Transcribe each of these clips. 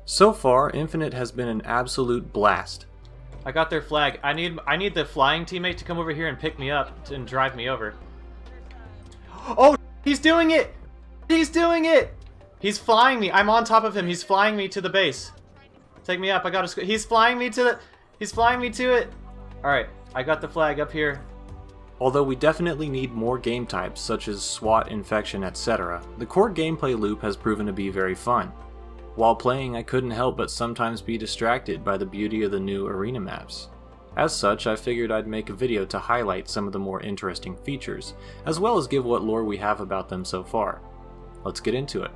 So far, Infinite has been an absolute blast. I got their flag. I need the flying teammate to come over here and pick me up and drive me over. Oh, he's doing it! He's doing it! He's flying me. I'm on top of him. He's flying me to the base. Take me up. I gotta. He's flying me to the. He's flying me to it. All right, I got the flag up here. Although we definitely need more game types such as SWAT, Infection, etc., the core gameplay loop has proven to be very fun. While playing, I couldn't help but sometimes be distracted by the beauty of the new arena maps. As such, I figured I'd make a video to highlight some of the more interesting features, as well as give what lore we have about them so far. Let's get into it.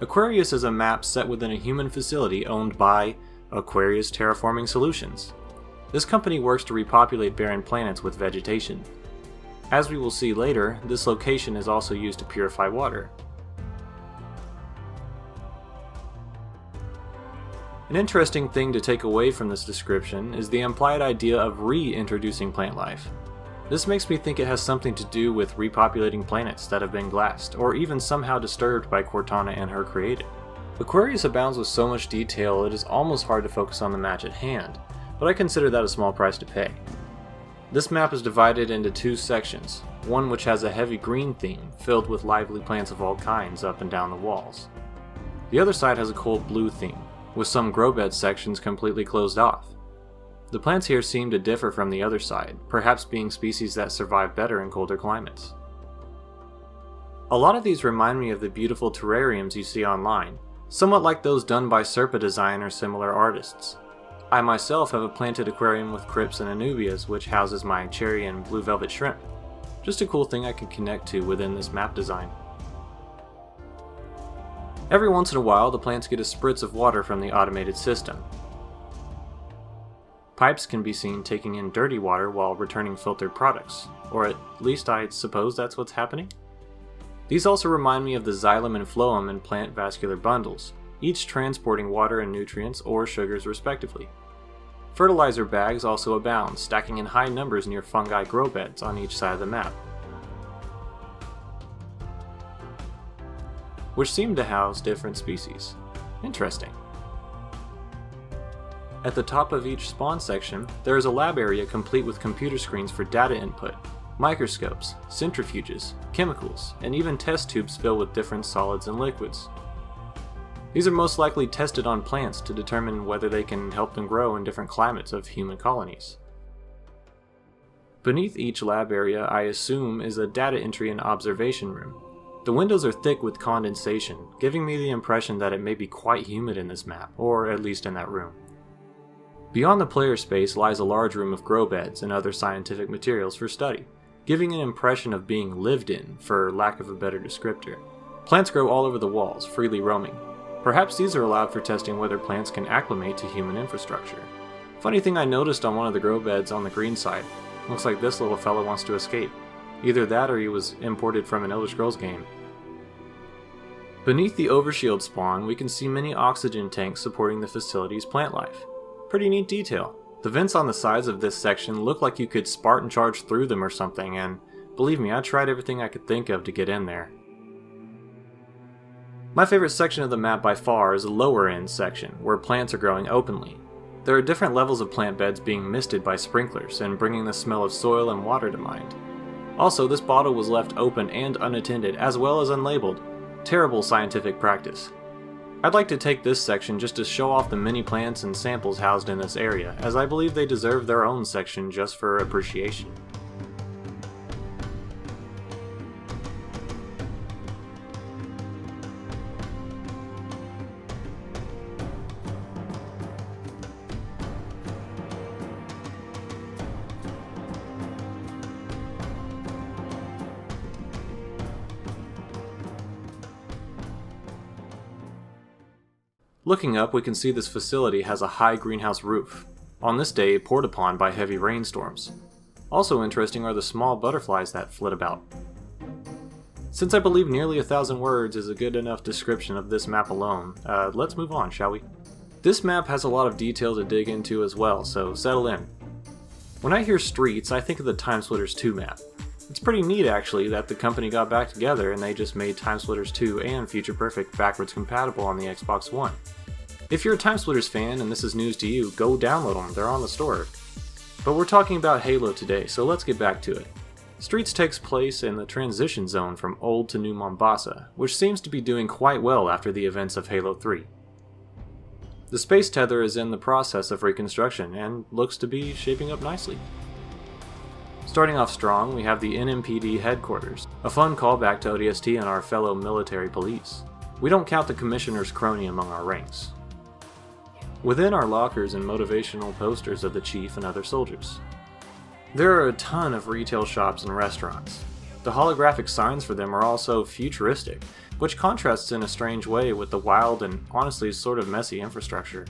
Aquarius is a map set within a human facility owned by Aquarius Terraforming Solutions. This company works to repopulate barren planets with vegetation. As we will see later, this location is also used to purify water. An interesting thing to take away from this description is the implied idea of reintroducing plant life. This makes me think it has something to do with repopulating planets that have been glassed, or even somehow disturbed by Cortana and her created. Aquarius abounds with so much detail it is almost hard to focus on the match at hand, but I consider that a small price to pay. This map is divided into two sections, one which has a heavy green theme, filled with lively plants of all kinds up and down the walls. The other side has a cold blue theme, with some grow bed sections completely closed off. The plants here seem to differ from the other side, perhaps being species that survive better in colder climates. A lot of these remind me of the beautiful terrariums you see online, somewhat like those done by Serpa Design or similar artists. I myself have a planted aquarium with crypts and anubias which houses my cherry and blue velvet shrimp. Just a cool thing I can connect to within this map design. Every once in a while the plants get a spritz of water from the automated system. Pipes can be seen taking in dirty water while returning filtered products, or at least I suppose that's what's happening. These also remind me of the xylem and phloem in plant vascular bundles, each transporting water and nutrients or sugars respectively. Fertilizer bags also abound, stacking in high numbers near fungi grow beds on each side of the map, which seem to house different species. Interesting. At the top of each spawn section, there is a lab area complete with computer screens for data input, microscopes, centrifuges, chemicals, and even test tubes filled with different solids and liquids. These are most likely tested on plants to determine whether they can help them grow in different climates of human colonies. Beneath each lab area, I assume, is a data entry and observation room. The windows are thick with condensation, giving me the impression that it may be quite humid in this map, or at least in that room. Beyond the player space lies a large room of grow beds and other scientific materials for study, giving an impression of being lived in, for lack of a better descriptor. Plants grow all over the walls, freely roaming. Perhaps these are allowed for testing whether plants can acclimate to human infrastructure. Funny thing I noticed on one of the grow beds on the green side. Looks like this little fella wants to escape. Either that or he was imported from an Elder Scrolls game. Beneath the overshield spawn, we can see many oxygen tanks supporting the facility's plant life. Pretty neat detail. The vents on the sides of this section look like you could Spartan charge through them or something, and believe me, I tried everything I could think of to get in there. My favorite section of the map by far is the lower end section, where plants are growing openly. There are different levels of plant beds being misted by sprinklers and bringing the smell of soil and water to mind. Also, this bottle was left open and unattended, as well as unlabeled. Terrible scientific practice. I'd like to take this section just to show off the many plants and samples housed in this area, as I believe they deserve their own section just for appreciation. Looking up, we can see this facility has a high greenhouse roof, on this day poured upon by heavy rainstorms. Also interesting are the small butterflies that flit about. Since I believe nearly 1,000 words is a good enough description of this map alone, let's move on, shall we? This map has a lot of detail to dig into as well, so settle in. When I hear streets, I think of the Timesplitters 2 map. It's pretty neat actually that the company got back together and they just made Timesplitters 2 and Future Perfect backwards compatible on the Xbox One. If you're a Timesplitters fan and this is news to you, go download them, they're on the store. But we're talking about Halo today, so let's get back to it. Streets takes place in the transition zone from Old to New Mombasa, which seems to be doing quite well after the events of Halo 3. The space tether is in the process of reconstruction and looks to be shaping up nicely. Starting off strong, we have the NMPD headquarters, a fun callback to ODST and our fellow military police. We don't count the commissioner's crony among our ranks. Within are lockers and motivational posters of the chief and other soldiers. There are a ton of retail shops and restaurants. The holographic signs for them are also futuristic, which contrasts in a strange way with the wild and honestly sort of messy infrastructure.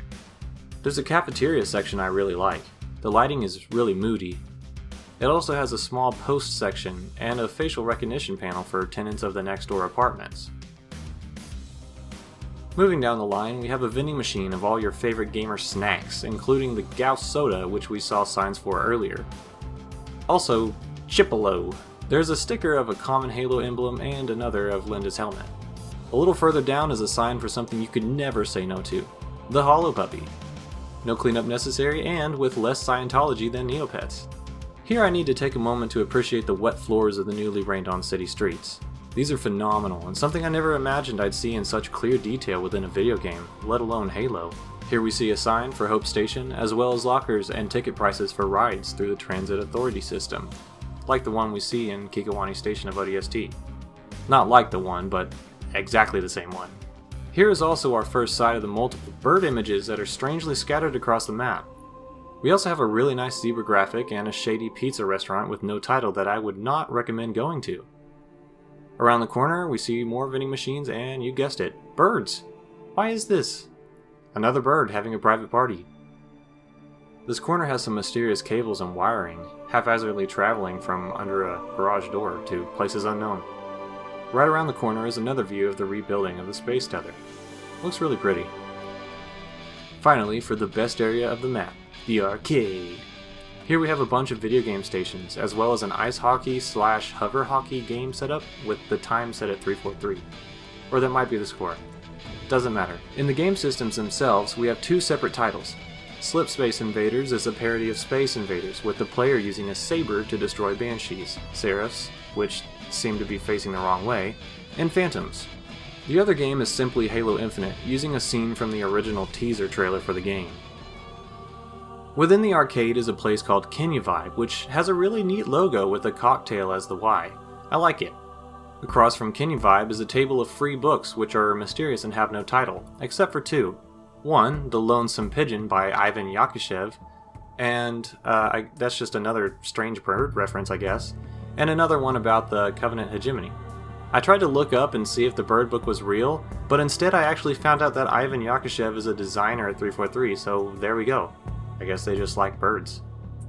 There's a cafeteria section I really like. The lighting is really moody. It also has a small post section and a facial recognition panel for tenants of the next door apartments. Moving down the line, we have a vending machine of all your favorite gamer snacks, including the Gauss soda, which we saw signs for earlier. Also, Chipolo. There's a sticker of a common Halo emblem and another of Linda's helmet. A little further down is a sign for something you could never say no to, the Holo Puppy. No cleanup necessary and with less Scientology than Neopets. Here I need to take a moment to appreciate the wet floors of the newly rained-on city streets. These are phenomenal and something I never imagined I'd see in such clear detail within a video game, let alone Halo. Here we see a sign for Hope Station, as well as lockers and ticket prices for rides through the Transit Authority system, like the one we see in Kikawani Station of ODST. Not like the one, but exactly the same one. Here is also our first sight of the multiple bird images that are strangely scattered across the map. We also have a really nice zebra graphic and a shady pizza restaurant with no title that I would not recommend going to. Around the corner, we see more vending machines and, you guessed it, birds! Why is this? Another bird having a private party. This corner has some mysterious cables and wiring, haphazardly traveling from under a garage door to places unknown. Right around the corner is another view of the rebuilding of the space tether. Looks really pretty. Finally, for the best area of the map, the arcade. Here we have a bunch of video game stations, as well as an ice hockey / hover hockey game setup with the time set at 3:43. Or that might be the score. Doesn't matter. In the game systems themselves, we have two separate titles. Slip Space Invaders is a parody of Space Invaders, with the player using a saber to destroy banshees, seraphs, which seem to be facing the wrong way, and phantoms. The other game is simply Halo Infinite, using a scene from the original teaser trailer for the game. Within the arcade is a place called Kenya Vibe, which has a really neat logo with a cocktail as the Y. I like it. Across from Kenya Vibe is a table of free books which are mysterious and have no title, except for two. One, The Lonesome Pigeon by Ivan Yakushev, and that's just another strange bird reference, I guess, and another one about the Covenant hegemony. I tried to look up and see if the bird book was real, but instead I actually found out that Ivan Yakushev is a designer at 343, so there we go. I guess they just like birds.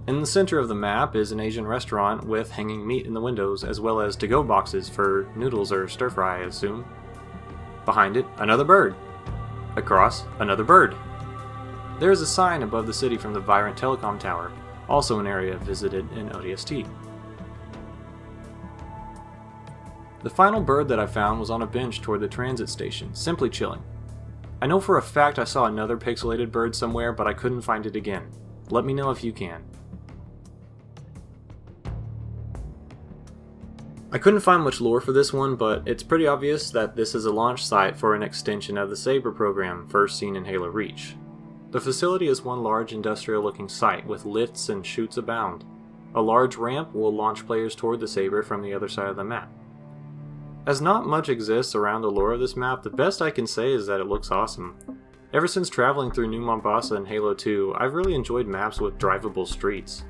In the center of the map is an Asian restaurant with hanging meat in the windows, as well as to-go boxes for noodles or stir-fry, I assume. Behind it, another bird. Across, another bird. There is a sign above the city from the Virant Telecom Tower, also an area visited in ODST. The final bird that I found was on a bench toward the transit station, simply chilling. I know for a fact I saw another pixelated bird somewhere, but I couldn't find it again. Let me know if you can. I couldn't find much lore for this one, but it's pretty obvious that this is a launch site for an extension of the Saber program first seen in Halo Reach. The facility is one large industrial-looking site with lifts and chutes abound. A large ramp will launch players toward the Saber from the other side of the map. As not much exists around the lore of this map, the best I can say is that it looks awesome. Ever since traveling through New Mombasa in Halo 2, I've really enjoyed maps with drivable streets.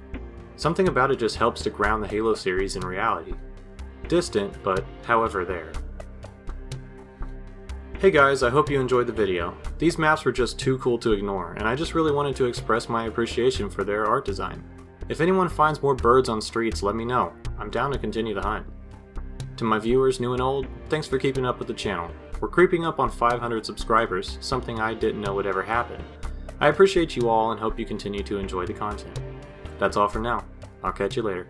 Something about it just helps to ground the Halo series in reality. Distant, but however there. Hey guys, I hope you enjoyed the video. These maps were just too cool to ignore, and I just really wanted to express my appreciation for their art design. If anyone finds more birds on streets, let me know. I'm down to continue the hunt. To my viewers, new and old, thanks for keeping up with the channel. We're creeping up on 500 subscribers, something I didn't know would ever happen. I appreciate you all and hope you continue to enjoy the content. That's all for now. I'll catch you later.